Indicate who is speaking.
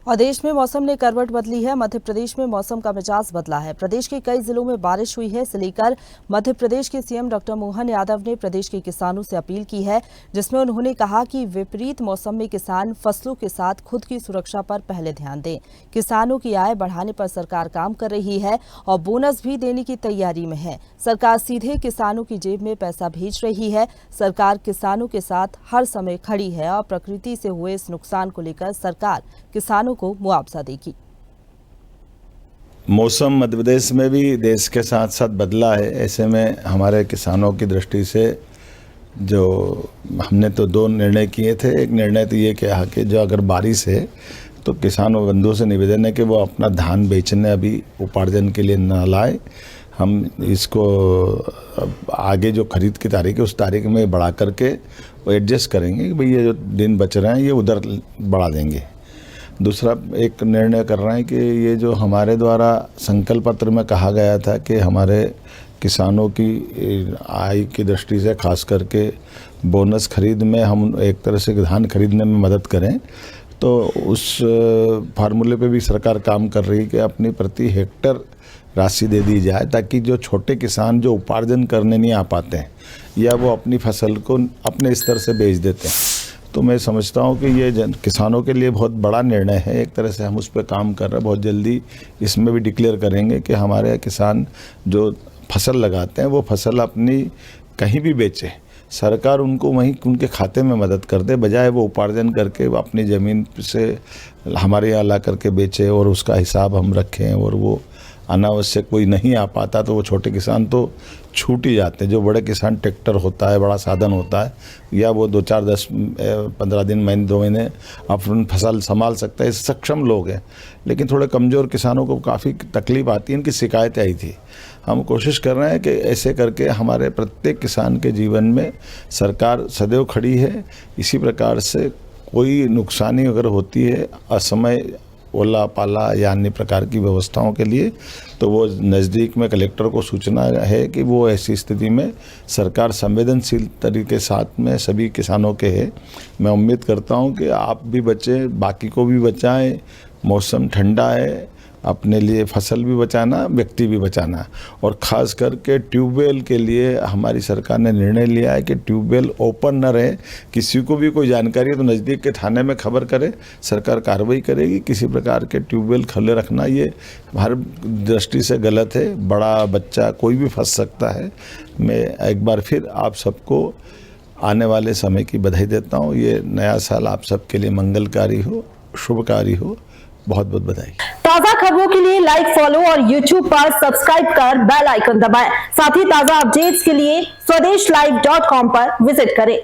Speaker 1: और देश में मौसम ने करवट बदली है। मध्य प्रदेश में मौसम का मिजाज बदला है। प्रदेश के कई जिलों में बारिश हुई है। इसे लेकर मध्य प्रदेश के सीएम डॉक्टर मोहन यादव ने प्रदेश के किसानों से अपील की है, जिसमें उन्होंने कहा कि विपरीत मौसम में किसान फसलों के साथ खुद की सुरक्षा पर पहले ध्यान दें। किसानों की आय बढ़ाने पर सरकार काम कर रही है और बोनस भी देने की तैयारी में है। सरकार सीधे किसानों की जेब में पैसा भेज रही है। सरकार किसानों के साथ हर समय खड़ी है और प्रकृति से हुए इस नुकसान को लेकर सरकार किसानों को मुआवजा देगी।
Speaker 2: मौसम मध्य प्रदेश में भी देश के साथ साथ बदला है। ऐसे में हमारे किसानों की दृष्टि से जो हमने तो दो निर्णय किए थे। एक निर्णय तो ये कहा कि जो अगर बारिश है तो किसानों बंधुओं से निवेदन है कि वो अपना धान बेचने अभी उपार्जन के लिए न लाए। हम इसको आगे जो खरीद की तारीख है उस तारीख में बढ़ा करके वो एडजस्ट करेंगे कि भाई ये जो दिन बच रहे हैं ये उधर बढ़ा देंगे। दूसरा एक निर्णय कर रहे हैं कि ये जो हमारे द्वारा संकल्प पत्र में कहा गया था कि हमारे किसानों की आय की दृष्टि से खास करके बोनस खरीद में हम एक तरह से धान खरीदने में मदद करें, तो उस फार्मूले पे भी सरकार काम कर रही है कि अपनी प्रति हेक्टर राशि दे दी जाए, ताकि जो छोटे किसान जो उपार्जन करने नहीं आ पाते हैं या वो अपनी फसल को अपने स्तर से बेच देते हैं, तो मैं समझता हूँ कि ये किसानों के लिए बहुत बड़ा निर्णय है। एक तरह से हम उस पर काम कर रहे हैं। बहुत जल्दी इसमें भी डिक्लेयर करेंगे कि हमारे किसान जो फसल लगाते हैं वो फसल अपनी कहीं भी बेचे, सरकार उनको वहीं उनके खाते में मदद कर दे, बजाय वो उपार्जन करके वो अपनी ज़मीन से हमारे यहाँ ला करके बेचे और उसका हिसाब हम रखें। और वो अनावश्यक कोई नहीं आ पाता तो वो छोटे किसान तो छूट ही जाते हैं। जो बड़े किसान ट्रैक्टर होता है, बड़ा साधन होता है, या वो 2 4 10 15 दिन महीने 2 महीने अपन फसल संभाल सकता है, सक्षम लोग हैं। लेकिन थोड़े कमज़ोर किसानों को काफ़ी तकलीफ आती है। इनकी शिकायतें आई थी। हम कोशिश कर रहे हैं कि ऐसे करके हमारे प्रत्येक किसान के जीवन में सरकार सदैव खड़ी है। इसी प्रकार से कोई नुकसानी अगर होती है असमय ओला पाला या अन्य प्रकार की व्यवस्थाओं के लिए, तो वो नज़दीक में कलेक्टर को सूचना है कि वो ऐसी स्थिति में सरकार संवेदनशील तरीके साथ में सभी किसानों के है। मैं उम्मीद करता हूं कि आप भी बचें, बाकी को भी बचाएं। मौसम ठंडा है, अपने लिए फसल भी बचाना, व्यक्ति भी बचाना। और ख़ास करके ट्यूबवेल के लिए हमारी सरकार ने निर्णय लिया है कि ट्यूबवेल ओपन न रहे। किसी को भी कोई जानकारी है तो नज़दीक के थाने में खबर करे, सरकार कार्रवाई करेगी। किसी प्रकार के ट्यूबवेल खुले रखना ये हर दृष्टि से गलत है। बड़ा बच्चा कोई भी फंस सकता है। मैं एक बार फिर आप सबको आने वाले समय की बधाई देता हूँ। ये नया साल आप सबके लिए मंगलकारी हो, शुभकारी हो। बहुत बहुत बधाई।
Speaker 3: ताजा खबरों के लिए लाइक, फॉलो और YouTube पर सब्सक्राइब कर बेल आइकन दबाएं। साथ ही ताजा अपडेट्स के लिए swedeshlive.com पर विजिट करें।